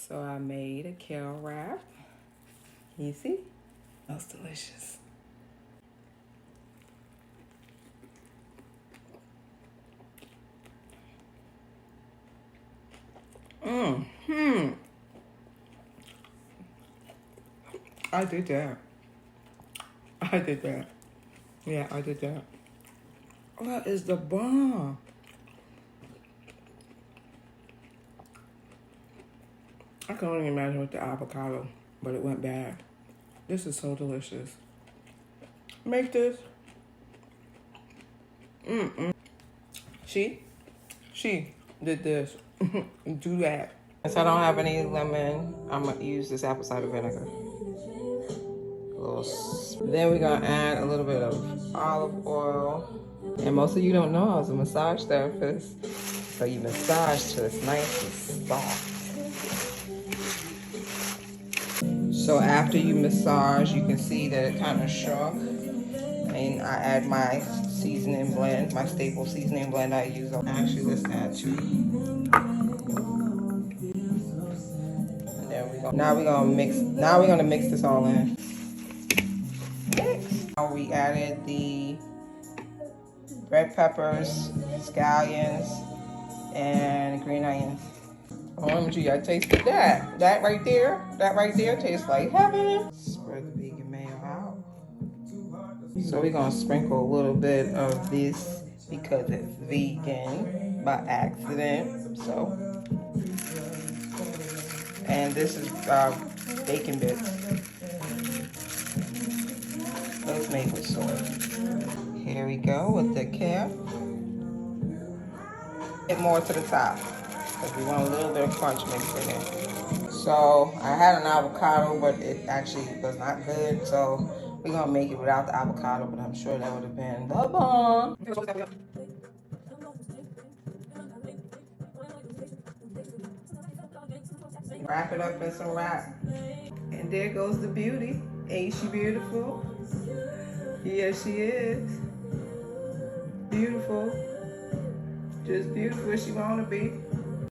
So I made a kale wrap. You see? Smells delicious. I did that. I did that. Yeah, I did that. That is the bomb. I can only imagine with the avocado, but it went bad. This is so delicious. Make this. She did this. Do that. Since I don't have any lemon, I'm gonna use this apple cider vinegar. Then we're gonna add a little bit of olive oil. And most of you don't know I was a massage therapist. So you massage till it's nice and soft. So after you massage, you can see that it kind of shrunk. And I add my seasoning blend, my staple seasoning blend I use. Actually, let's add 2. And there we go. Now we're gonna mix this all in. Now we added the red peppers, scallions, and green onions. OMG, I tasted that. That right there tastes like heaven. Spread the vegan mayo out. So we're gonna sprinkle a little bit of this because it's vegan by accident. So, and this is bacon bits. Those made with soy. Here we go with the kale. Get more to the top because we want a little bit of crunch mixed in it. So I had an avocado, but it actually was not good. So we're gonna make it without the avocado, but I'm sure that would have been the bomb. Wrap it up in some wrap. And there goes the beauty. Ain't she beautiful? Yes, she is. Beautiful. Just beautiful as she wanna be.